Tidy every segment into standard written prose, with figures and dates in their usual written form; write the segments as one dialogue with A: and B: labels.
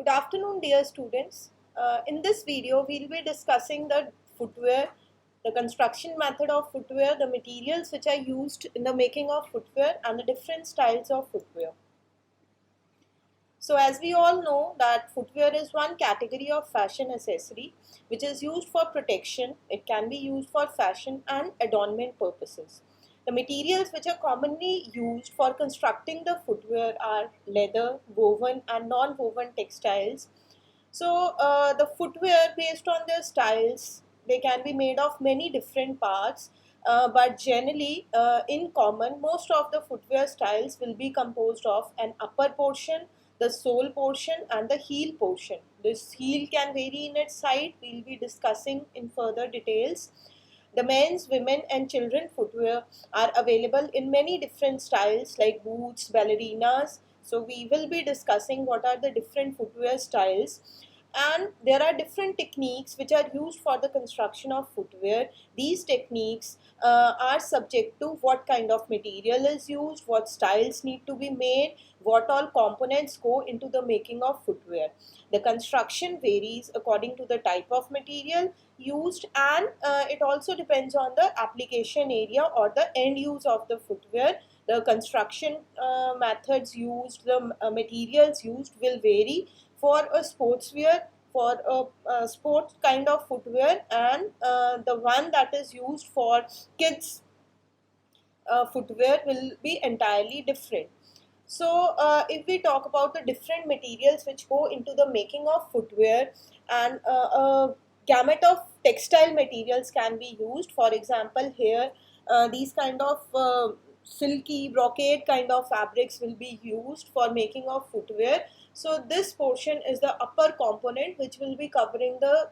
A: Good afternoon, dear students. In this video, we'll be discussing the footwear, the construction method of footwear, the materials which are used in the making of footwear, and the different styles of footwear. So as we all know that footwear is one category of fashion accessory which is used for protection. It can be used for fashion and adornment purposes. The materials which are commonly used for constructing the footwear are leather, woven and non-woven textiles. So the footwear, based on their styles, they can be made of many different parts, but generally in common most of the footwear styles will be composed of an upper portion, the sole portion and the heel portion. This heel can vary in its height. We'll be discussing in further details. The men's, women and children footwear are available in many different styles like boots, ballerinas. So we will be discussing what are the different footwear styles, and there are different techniques which are used for the construction of footwear. These techniques are subject to what kind of material is used, what styles need to be made, what all components go into the making of footwear. The construction varies according to the type of material used, and it also depends on the application area or the end use of the footwear. The construction methods used, the materials used will vary for a sportswear, for a sports kind of footwear, and the one that is used for kids footwear will be entirely different. So if we talk about the different materials which go into the making of footwear, and a gamut of textile materials can be used. For example, here these kind of silky brocade kind of fabrics will be used for making of footwear. So this portion is the upper component which will be covering the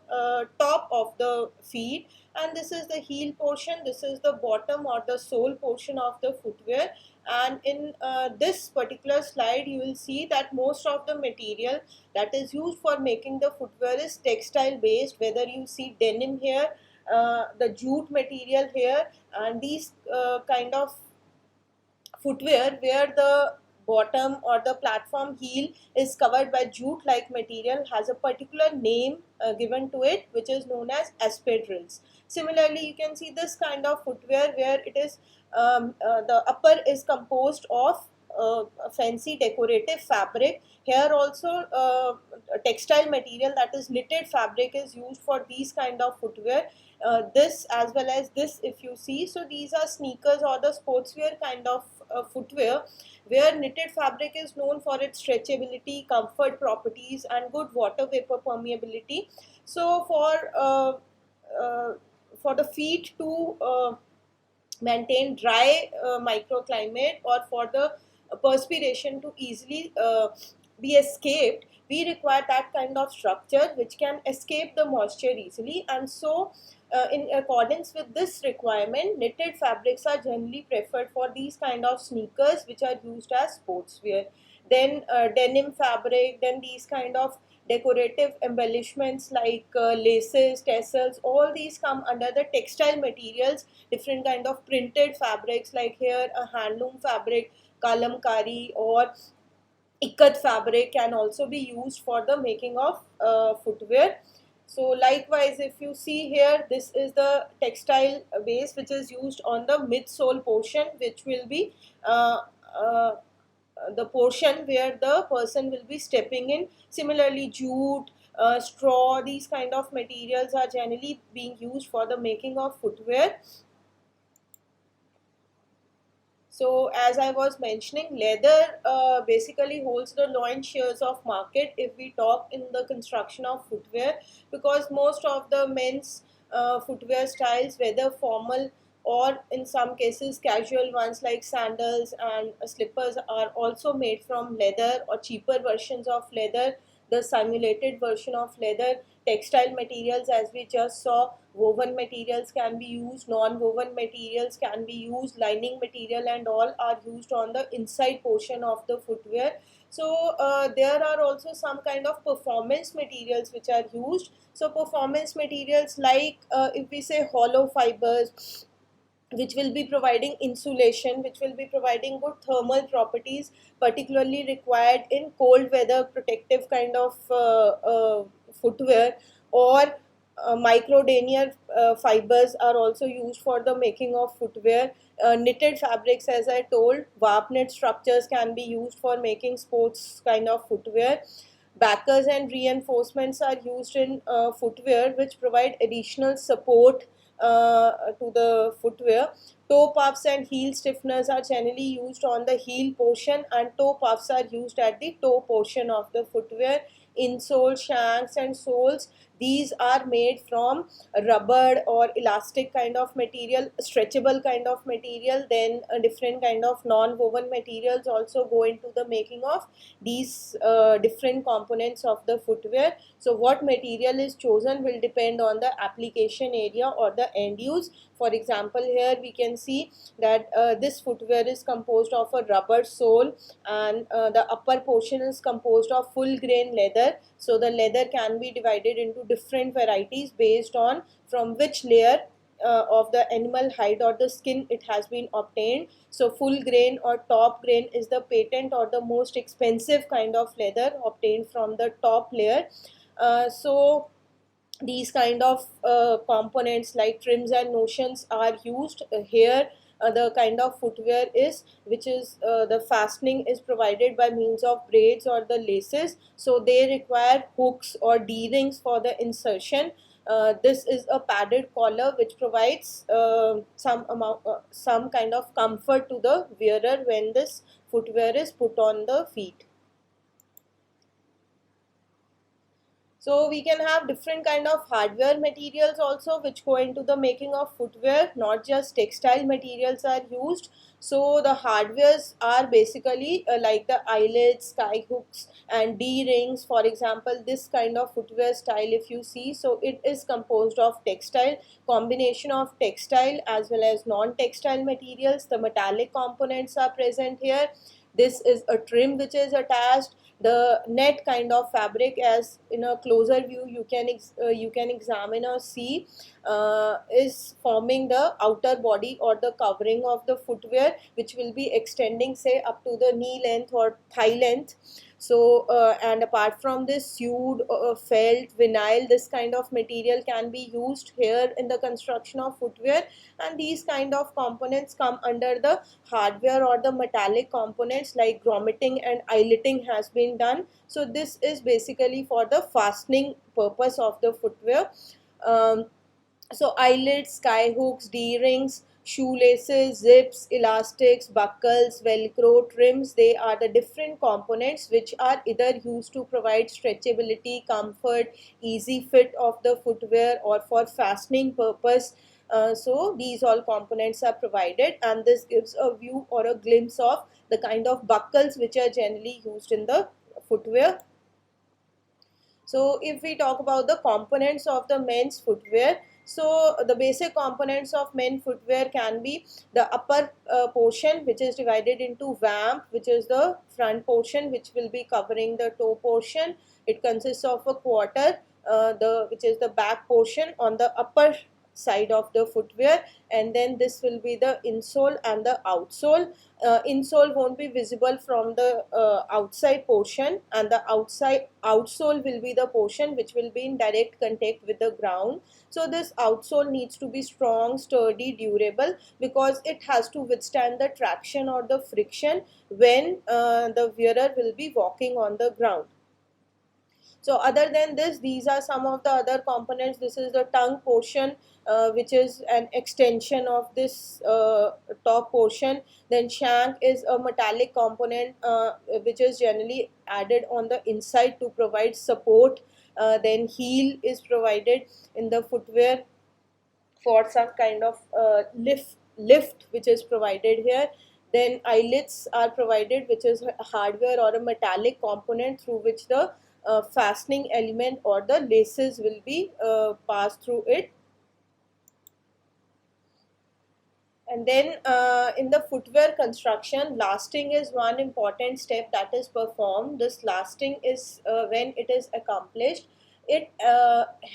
A: top of the feet, and this is the heel portion, this is the bottom or the sole portion of the footwear. And in this particular slide you will see that most of the material that is used for making the footwear is textile based, whether you see denim here, the jute material here, and these kind of footwear where the bottom or the platform heel is covered by jute like material has a particular name given to it, which is known as espadrilles. Similarly, you can see this kind of footwear where it is the upper is composed of a fancy decorative fabric. Here also a textile material, that is knitted fabric, is used for these kind of footwear. This as well as this, if you see, so these are sneakers or the sportswear kind of footwear where knitted fabric is known for its stretchability, comfort properties and good water vapor permeability. So for the feet to maintain dry microclimate, or for the perspiration to easily be escaped, we require that kind of structure which can escape the moisture easily. And so in accordance with this requirement, knitted fabrics are generally preferred for these kind of sneakers which are used as sportswear. Then denim fabric, then these kind of decorative embellishments like laces, tassels, all these come under the textile materials. Different kind of printed fabrics like here a handloom fabric, kalamkari or ikat fabric can also be used for the making of footwear. So likewise, if you see here, this is the textile base which is used on the midsole portion, which will be the portion where the person will be stepping in. Similarly, jute, straw, these kind of materials are generally being used for the making of footwear. So as I was mentioning, leather basically holds the lion's shares of market if we talk in the construction of footwear, because most of the men's footwear styles, whether formal or in some cases casual ones like sandals and slippers, are also made from leather or cheaper versions of leather, the simulated version of leather. Textile materials, as we just saw, woven materials can be used, non-woven materials can be used, lining material and all are used on the inside portion of the footwear. So there are also some kind of performance materials which are used. So performance materials like if we say hollow fibers, which will be providing insulation, which will be providing good thermal properties, particularly required in cold weather protective kind of footwear, or micro denier fibers are also used for the making of footwear. Knitted fabrics, as I told, warp knit structures can be used for making sports kind of footwear. Backers and reinforcements are used in footwear, which provide additional support to the footwear. Toe puffs and heel stiffeners are generally used on the heel portion, and toe puffs are used at the toe portion of the footwear. Insole, shanks, and soles, these are made from rubber or elastic kind of material, stretchable kind of material. Then a different kind of non-woven materials also go into the making of these different components of the footwear. So what material is chosen will depend on the application area or the end use. For example, here we can see that this footwear is composed of a rubber sole, and the upper portion is composed of full grain leather. So the leather can be divided into different varieties based on from which layer of the animal hide or the skin it has been obtained. So full grain or top grain is the patent or the most expensive kind of leather obtained from the top layer. So these kind of components like trims and notions are used here. The kind of footwear is which is the fastening is provided by means of braids or the laces, so they require hooks or d-rings for the insertion. This is a padded collar which provides some kind of comfort to the wearer when this footwear is put on the feet. So we can have different kind of hardware materials also which go into the making of footwear, not just textile materials are used. So the hardwares are basically like the eyelets, sky hooks, and D-rings. For example, this kind of footwear style if you see, so it is composed of textile, combination of textile as well as non-textile materials. The metallic components are present here. This is a trim which is attached. The net kind of fabric, as in a closer view you can examine or see, is forming the outer body or the covering of the footwear, which will be extending say up to the knee length or thigh length. So and apart from this, sewed, felt, vinyl, this kind of material can be used here in the construction of footwear, and these kind of components come under the hardware or the metallic components, like grommeting and eyeletting has been done. So this is basically for the fastening purpose of the footwear. So eyelets, sky hooks, D-rings, shoelaces, zips, elastics, buckles, velcro, trims, they are the different components which are either used to provide stretchability, comfort, easy fit of the footwear, or for fastening purpose. So these all components are provided, and this gives a view or a glimpse of the kind of buckles which are generally used in the footwear. So if we talk about the components of the men's footwear, so the basic components of men footwear can be the upper portion, which is divided into vamp, which is the front portion which will be covering the toe portion. It consists of a quarter, which is the back portion on the upper side of the footwear, and then this will be the insole and the outsole. Insole won't be visible from the outside portion, and the outsole will be the portion which will be in direct contact with the ground. So this outsole needs to be strong, sturdy, durable, because it has to withstand the traction or the friction when the wearer will be walking on the ground. So other than this, these are some of the other components. This is the tongue portion, which is an extension of this top portion. Then shank is a metallic component which is generally added on the inside to provide support. Then heel is provided in the footwear for some kind of lift which is provided here. Then eyelets are provided, which is a hardware or a metallic component through which the fastening element or the laces will be passed through it. And then in the footwear construction, lasting is one important step that is performed. This lasting is when it is accomplished, it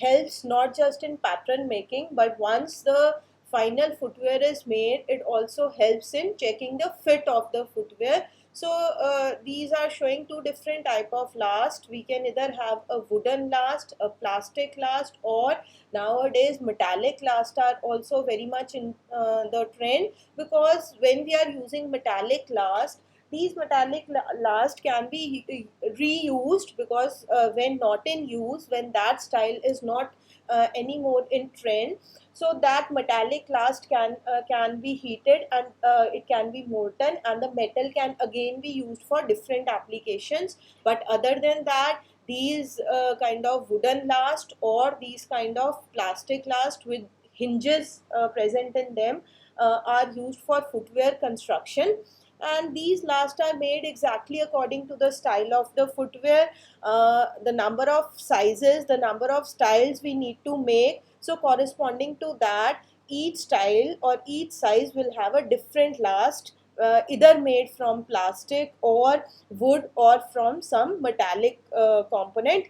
A: helps not just in pattern making, but once the final footwear is made, it also helps in checking the fit of the footwear. So these are showing two different type of last. We can either have a wooden last, a plastic last, or nowadays metallic last are also very much in the trend, because when we are using metallic last, these metallic last can be reused, because when not in use, when that style is not anymore in trend, so that metallic last can be heated, and it can be molten, and the metal can again be used for different applications. But other than that, these kind of wooden last or these kind of plastic last with hinges present in them are used for footwear construction. And these last are made exactly according to the style of the footwear, the number of sizes, the number of styles we need to make. So corresponding to that, each style or each size will have a different last, either made from plastic or wood or from some metallic component.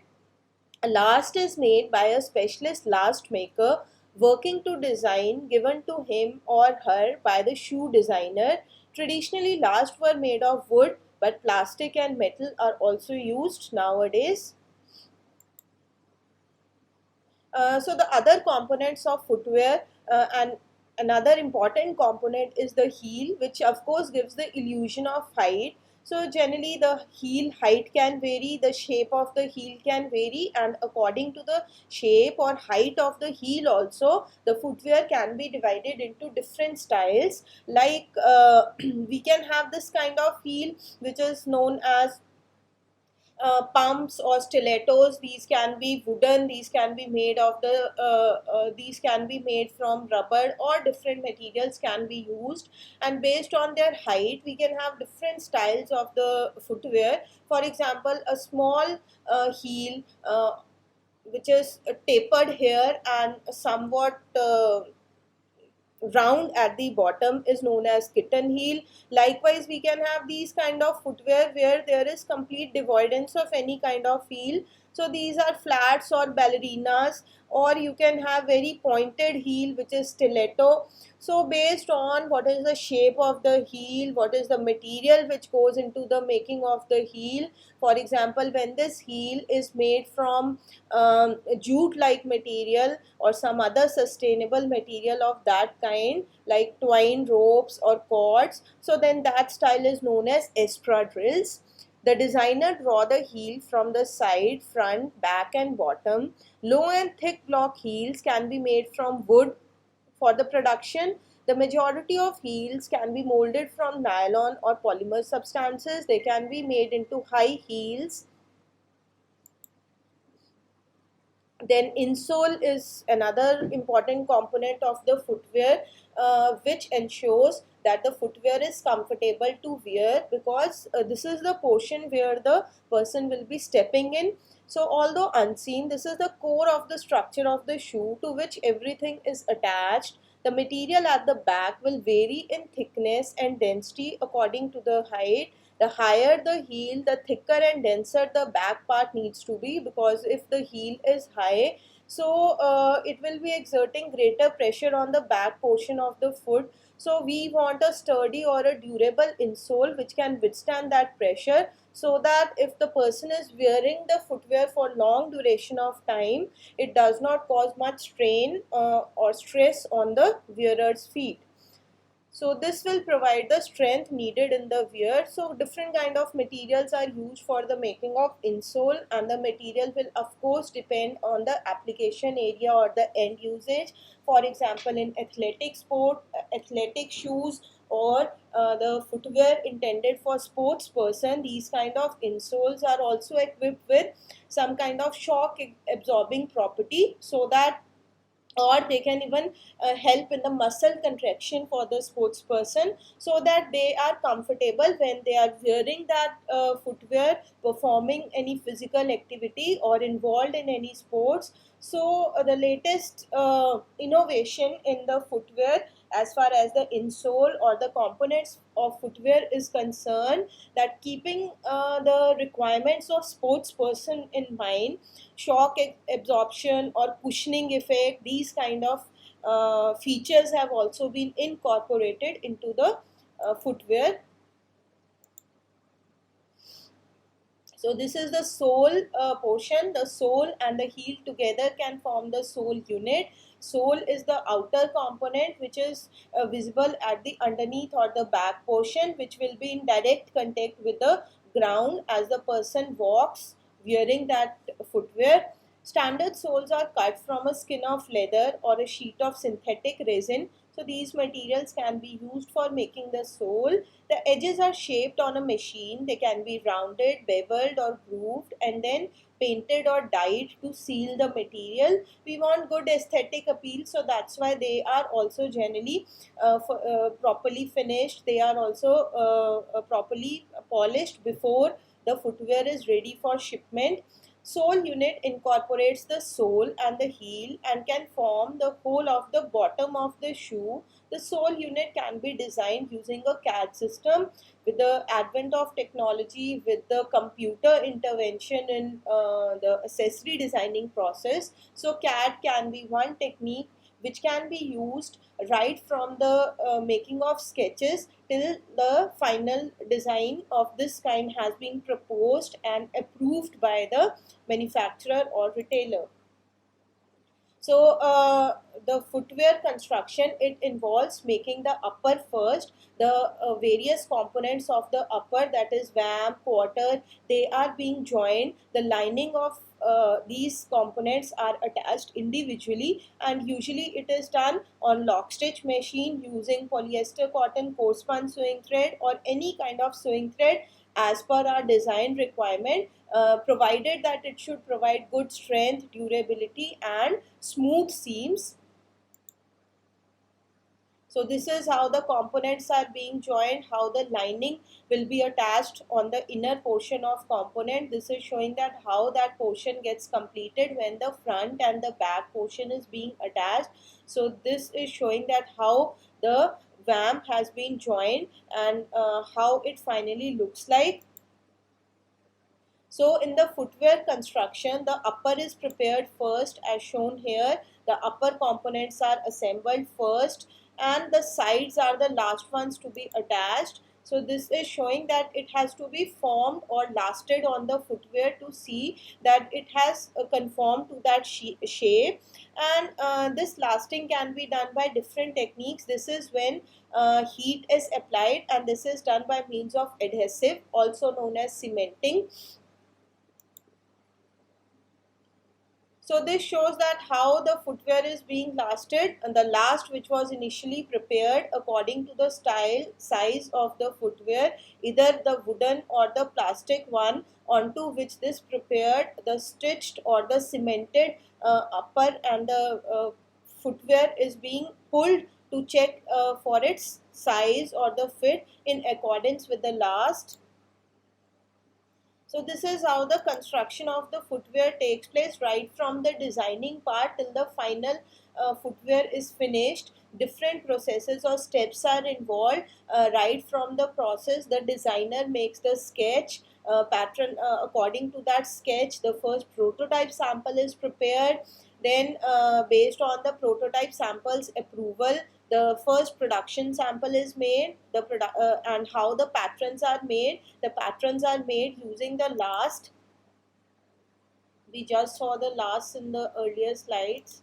A: A last is made by a specialist last maker working to design given to him or her by the shoe designer. Traditionally, last were made of wood, but plastic and metal are also used nowadays. So the other components of footwear, and another important component is the heel, which of course gives the illusion of height. So generally the heel height can vary, the shape of the heel can vary, and according to the shape or height of the heel also, the footwear can be divided into different styles. Like we can have this kind of heel which is known as pumps or stilettos. These can be wooden, these can be made of these can be made from rubber, or different materials can be used, and based on their height we can have different styles of the footwear. For example, a small heel which is tapered here and somewhat round at the bottom is known as kitten heel. Likewise, we can have these kind of footwear where there is complete devoidance of any kind of heel. So these are flats or ballerinas, or you can have very pointed heel which is stiletto. So based on what is the shape of the heel, what is the material which goes into the making of the heel. For example, when this heel is made from jute like material or some other sustainable material of that kind, like twine ropes or cords, so then that style is known as espadrilles. The designer draw the heel from the side, front, back and bottom. Low and thick block heels can be made from wood for the production. The majority of heels can be molded from nylon or polymer substances. They can be made into high heels. Then insole is another important component of the footwear, which ensures that the footwear is comfortable to wear, because this is the portion where the person will be stepping in. So although unseen, this is the core of the structure of the shoe to which everything is attached. The material at the back will vary in thickness and density according to the height. The higher the heel, the thicker and denser the back part needs to be, because if the heel is high, so it will be exerting greater pressure on the back portion of the foot. So we want a sturdy or a durable insole which can withstand that pressure, so that if the person is wearing the footwear for long duration of time, it does not cause much strain or stress on the wearer's feet. So this will provide the strength needed in the wear. So different kind of materials are used for the making of insole, and the material will of course depend on the application area or the end usage. For example, in athletic sport, athletic shoes, or the footwear intended for sports person, these kind of insoles are also equipped with some kind of shock absorbing property, so that, or they can even help in the muscle contraction for the sports person, so that they are comfortable when they are wearing that footwear, performing any physical activity or involved in any sports. So the latest innovation in the footwear, as far as the insole or the components of footwear is concerned, that keeping the requirements of sports person in mind, shock absorption or cushioning effect, these kind of features have also been incorporated into the footwear. So this is the sole portion. The sole and the heel together can form the sole unit. Sole is the outer component which is visible at the underneath or the back portion, which will be in direct contact with the ground as the person walks wearing that footwear. Standard soles are cut from a skin of leather or a sheet of synthetic resin. So these materials can be used for making the sole. The edges are shaped on a machine. They can be rounded, beveled or grooved and then painted or dyed to seal the material. We want good aesthetic appeal, so that's why they are also generally properly finished. They are also properly polished before the footwear is ready for shipment. Sole unit incorporates the sole and the heel and can form the whole of the bottom of the shoe. The sole unit can be designed using a CAD system. With the advent of technology, with the computer intervention in the accessory designing process, so CAD can be one technique which can be used right from the making of sketches till the final design of this kind has been proposed and approved by the manufacturer or retailer. So the footwear construction, it involves making the upper first. The various components of the upper, that is vamp, quarter, they are being joined. The lining of these components are attached individually, and usually it is done on lock stitch machine using polyester, cotton, coarse spun sewing thread or any kind of sewing thread as per our design requirement, provided that it should provide good strength, durability and smooth seams. So this is how the components are being joined, how the lining will be attached on the inner portion of component. This is showing that how that portion gets completed when the front and the back portion is being attached. So this is showing that how the vamp has been joined and how it finally looks like. So in the footwear construction, the upper is prepared first as shown here. The upper components are assembled first and the sides are the last ones to be attached. So this is showing that it has to be formed or lasted on the footwear to see that it has conformed to that shape. And this lasting can be done by different techniques. This is when heat is applied, and this is done by means of adhesive, also known as cementing. So this shows that how the footwear is being lasted, and the last which was initially prepared according to the style, size of the footwear, either the wooden or the plastic one onto which this prepared, the stitched or the cemented upper and the footwear is being pulled to check for its size or the fit in accordance with the last. So this is how the construction of the footwear takes place, right from the designing part till the final footwear is finished. Different processes or steps are involved. Right from the process, the designer makes the sketch pattern. According to that sketch, the first prototype sample is prepared. Then based on the prototype samples approval, the first production sample is made. And how the patterns are made. The patterns are made using the last. We just saw the last in the earlier slides.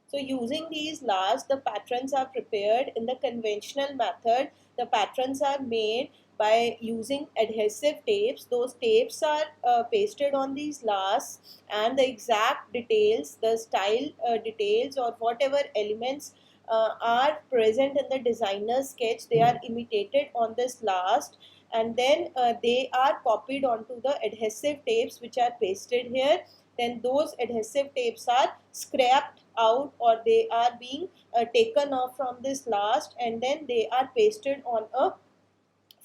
A: So using these last, the patterns are prepared in the conventional method. The patterns are made by using adhesive tapes. Those tapes are pasted on these lasts, and the exact details, the style details or whatever elements are present in the designer's sketch, they are imitated on this last, and then they are copied onto the adhesive tapes which are pasted here. Then those adhesive tapes are scrapped out, or they are being taken off from this last, and then they are pasted on a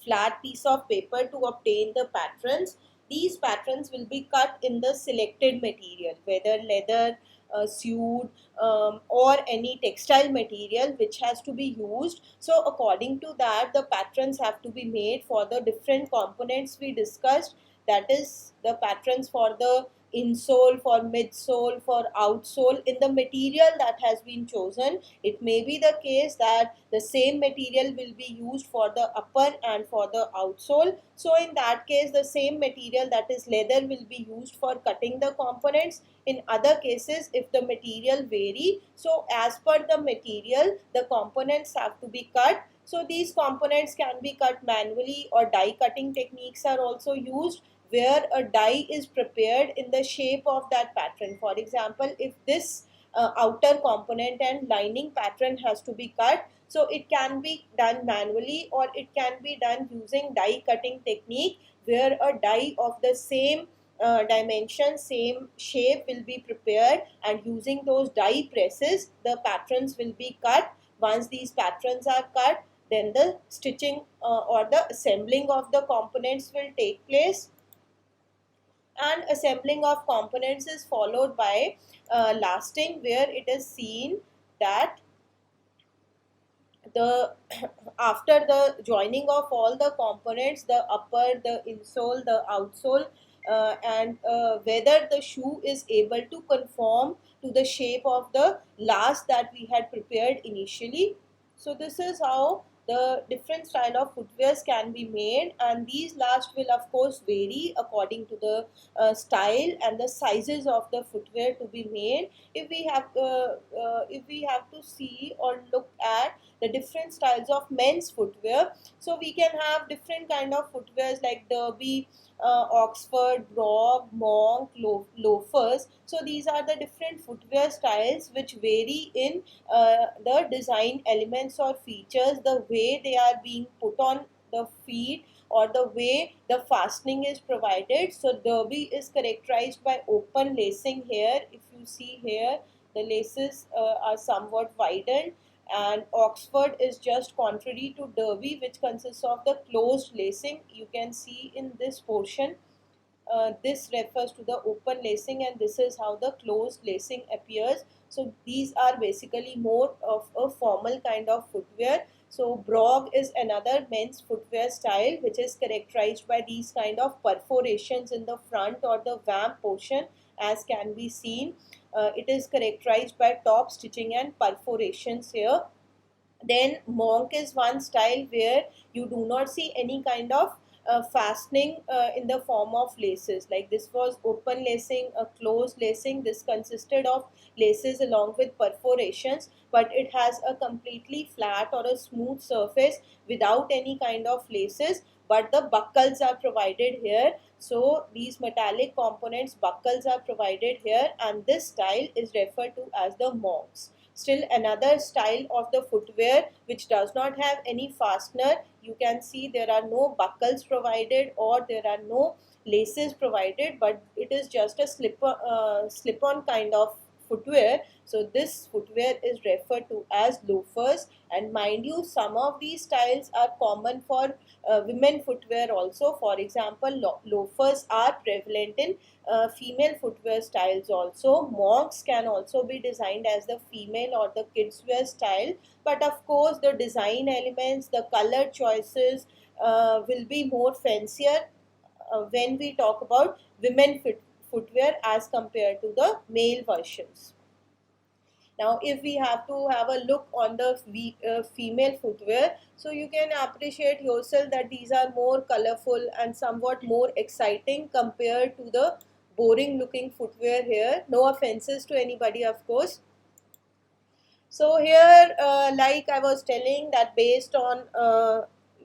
A: flat piece of paper to obtain the patterns. These patterns will be cut in the selected material, whether leather, suit, or any textile material which has to be used. So according to that, the patterns have to be made for the different components we discussed. That is the patterns for the insole, for midsole, for outsole, in the material that has been chosen. It may be the case that the same material will be used for the upper and for the outsole. So in that case, the same material, that is leather, will be used for cutting the components. In other cases, if the material vary, so as per the material, the components have to be cut. So these components can be cut manually, or die cutting techniques are also used, where a die is prepared in the shape of that pattern. For example, if this outer component and lining pattern has to be cut, so it can be done manually, or it can be done using die cutting technique, where a die of the same dimension, same shape will be prepared, and using those die presses, the patterns will be cut. Once these patterns are cut, then the stitching or the assembling of the components will take place. And assembling of components is followed by lasting, where it is seen that the after the joining of all the components, the upper, the insole, the outsole, and whether the shoe is able to conform to the shape of the last that we had prepared initially. So this is how the different style of footwears can be made, and these last will of course vary according to the style and the sizes of the footwear to be made. If we have to see or look at the different styles of men's footwear, so we can have different kind of footwears like derby, Oxford, Brog, Monk, loafers. So these are the different footwear styles which vary in the design elements or features, the way they are being put on the feet, or the way the fastening is provided. So derby is characterized by open lacing here. If you see here, the laces are somewhat widened, and Oxford is just contrary to derby, which consists of the closed lacing. You can see in this portion, this refers to the open lacing, and this is how the closed lacing appears. So these are basically more of a formal kind of footwear. So Brog is another men's footwear style which is characterized by these kind of perforations in the front or the vamp portion, as can be seen. It is characterized by top stitching and perforations here. Then Monk is one style where you do not see any kind of fastening in the form of laces. Like this was open lacing, a closed lacing. This consisted of laces along with perforations, but it has a completely flat or a smooth surface without any kind of laces, but the buckles are provided here. So these metallic components, buckles are provided here, and this style is referred to as the Monks. Still another style of the footwear which does not have any fastener. You can see there are no buckles provided, or there are no laces provided, but it is just a slip-on kind of footwear. So this footwear is referred to as loafers. And mind you, some of these styles are common for women footwear also. For example, loafers are prevalent in female footwear styles also. Monks can also be designed as the female or the kids wear style, but of course the design elements, the color choices will be more fancier when we talk about women footwear as compared to the male versions. Now if we have to have a look on the female footwear, so you can appreciate yourself that these are more colorful and somewhat more exciting compared to the boring looking footwear here. No offenses to anybody, of course. So here, like I was telling, that based on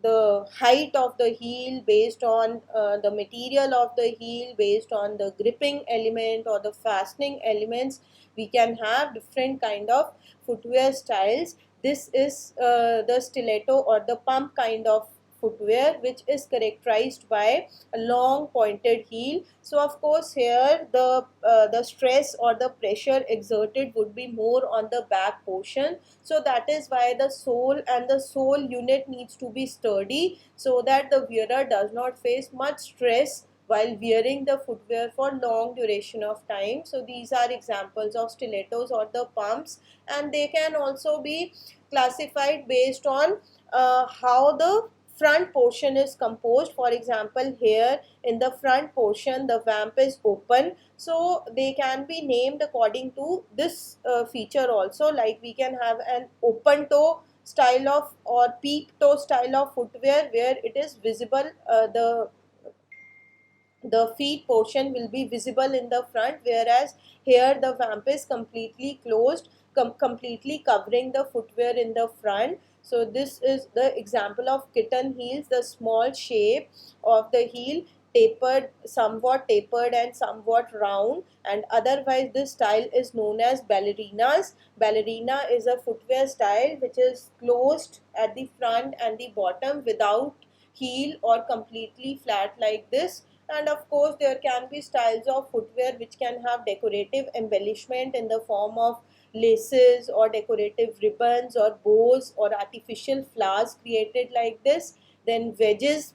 A: the height of the heel, based on the material of the heel, based on the gripping element or the fastening elements, we can have different kind of footwear styles. This is the stiletto or the pump kind of footwear, which is characterized by a long pointed heel. So of course here the stress or the pressure exerted would be more on the back portion. So that is why the sole and the sole unit needs to be sturdy, so that the wearer does not face much stress while wearing the footwear for long duration of time. So these are examples of stilettos or the pumps, and they can also be classified based on how the front portion is composed. For example, here in the front portion the vamp is open, so they can be named according to this feature also. Like we can have an open toe style of or peep toe style of footwear where it is visible, the feet portion will be visible in the front, whereas here the vamp is completely closed, completely covering the footwear in the front. So this is the example of kitten heels, the small shape of the heel, somewhat tapered and somewhat round, and otherwise this style is known as ballerinas. Ballerina is a footwear style which is closed at the front and the bottom without heel or completely flat like this. And of course there can be styles of footwear which can have decorative embellishment in the form of laces or decorative ribbons or bows or artificial flowers created like this. Then wedges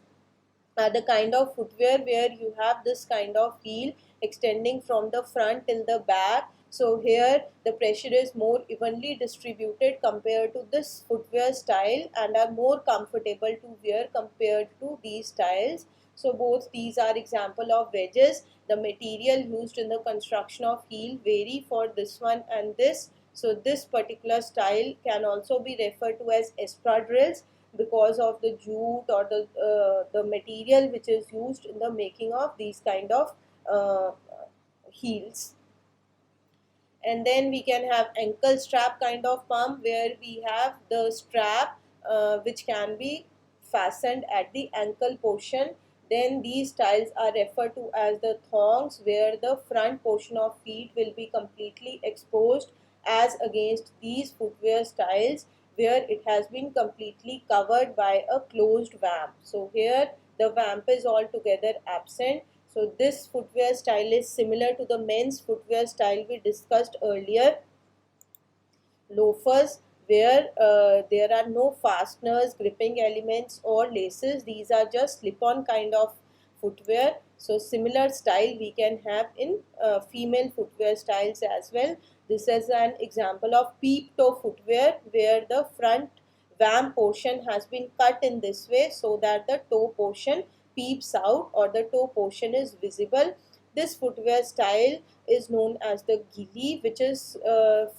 A: are the kind of footwear where you have this kind of heel extending from the front till the back. So here the pressure is more evenly distributed compared to this footwear style and are more comfortable to wear compared to these styles. So both these are example of wedges. The material used in the construction of heel vary for this one and this. So this particular style can also be referred to as espadrilles because of the jute or the material which is used in the making of these kind of uh, heels. And then we can have ankle strap kind of pump where we have the strap which can be fastened at the ankle portion. Then these styles are referred to as the thongs, where the front portion of feet will be completely exposed, as against these footwear styles where it has been completely covered by a closed vamp. So here the vamp is altogether absent. So this footwear style is similar to the men's footwear style we discussed earlier. Loafers, where there are no fasteners, gripping elements or laces. These are just slip-on kind of footwear. So similar style we can have in female footwear styles as well. This is an example of peep toe footwear where the front vamp portion has been cut in this way so that the toe portion peeps out or the toe portion is visible. This footwear style is known as the gilly, which is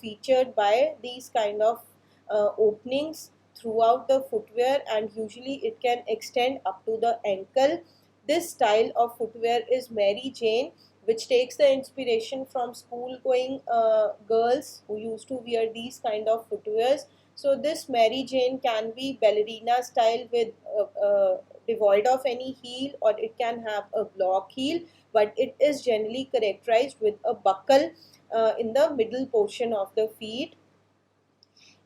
A: featured by these kind of openings throughout the footwear, and usually it can extend up to the ankle. This style of footwear is Mary Jane, which takes the inspiration from school going girls who used to wear these kind of footwears. So this Mary Jane can be ballerina style with devoid of any heel, or it can have a block heel, but it is generally characterized with a buckle in the middle portion of the feet.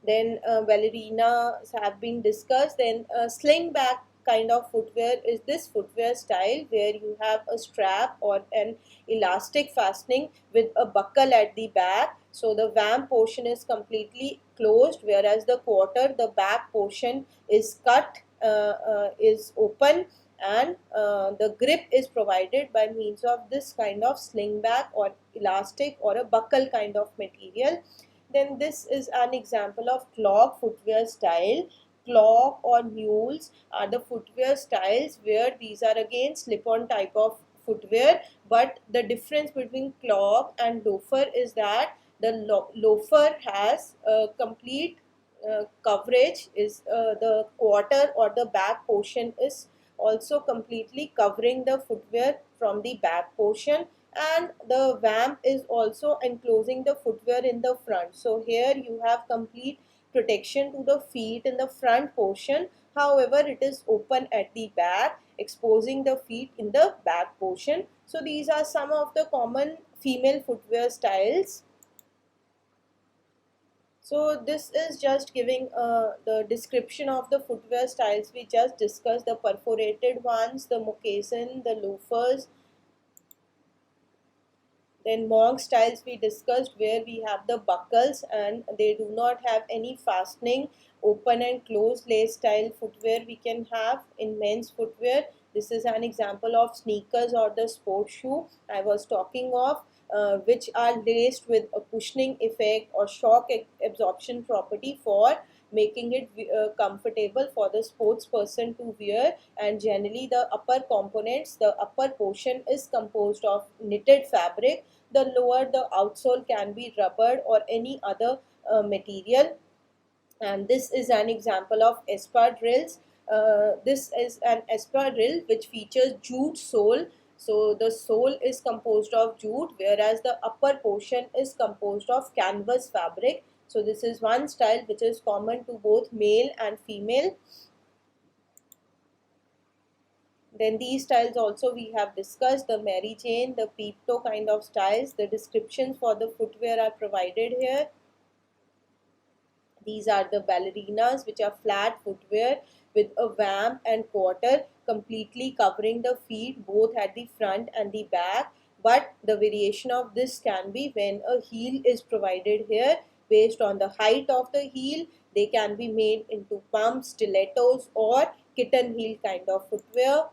A: Then ballerinas have been discussed. Then sling back kind of footwear is this footwear style where you have a strap or an elastic fastening with a buckle at the back. So the vamp portion is completely closed, whereas the quarter, the back portion is cut, is open, and the grip is provided by means of this kind of sling back or elastic or a buckle kind of material. Then this is an example of clog footwear style. Clog or mules are the footwear styles where these are again slip-on type of footwear, but the difference between clog and loafer is that the loafer has a complete coverage, is the quarter or the back portion is also completely covering the footwear from the back portion, and the vamp is also enclosing the footwear in the front. So here you have complete protection to the feet in the front portion. However, it is open at the back, exposing the feet in the back portion. So these are some of the common female footwear styles. So this is just giving the description of the footwear styles we just discussed, the perforated ones, the moccasin, the loafers. Then monk styles we discussed where we have the buckles and they do not have any fastening. Open and closed lace style footwear we can have in men's footwear. This is an example of sneakers or the sports shoe I was talking of, which are laced with a cushioning effect or shock absorption property for making it comfortable for the sports person to wear. And generally the upper components, the upper portion is composed of knitted fabric. The lower, the outsole, can be rubber or any other material. And this is an example of espadrilles. This is an espadrille which features jute sole. So the sole is composed of jute, whereas the upper portion is composed of canvas fabric. So this is one style which is common to both male and female. Then these styles also we have discussed, the Mary Jane, the peep toe kind of styles. The descriptions for the footwear are provided here. These are the ballerinas, which are flat footwear with a vamp and quarter completely covering the feet both at the front and the back. But the variation of this can be when a heel is provided here. Based on the height of the heel, they can be made into pumps, stilettos, or kitten heel kind of footwear.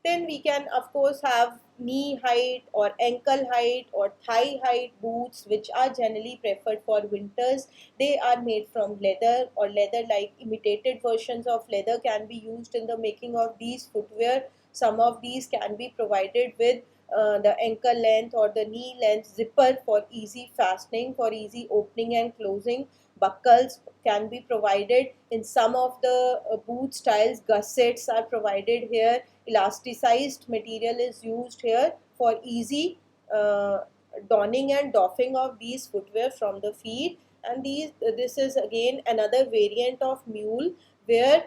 A: Then we can of course have knee height or ankle height or thigh height boots, which are generally preferred for winters. They are made from leather or leather like imitated versions of leather can be used in the making of these footwear. Some of these can be provided with the ankle length or the knee length zipper for easy fastening, for easy opening and closing. Buckles can be provided in some of the boot styles. Gussets are provided here. Elasticized material is used here for easy donning and doffing of these footwear from the feet. And this is again another variant of mule, where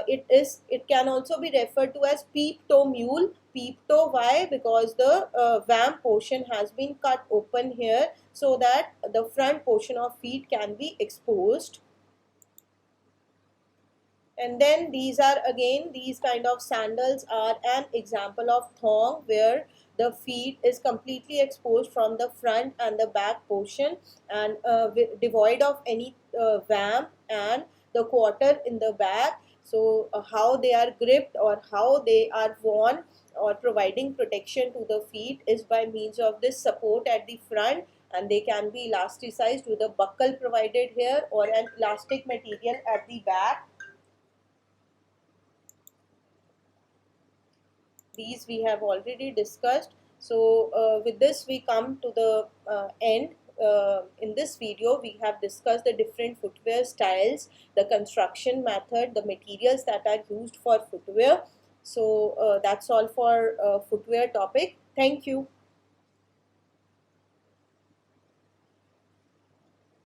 A: it can also be referred to as peep toe mule. Peep toe, why? Because the vamp portion has been cut open here so that the front portion of feet can be exposed. And then these are again, these kind of sandals are an example of thong, where the feet is completely exposed from the front and the back portion, and devoid of any vamp and the quarter in the back. So how they are gripped or how they are worn or providing protection to the feet is by means of this support at the front, and they can be elasticized with a buckle provided here or an elastic material at the back. These we have already discussed. So with this we come to the end. In this video we have discussed the different footwear styles, the construction method, the materials that are used for footwear. So that's all for footwear topic. Thank you.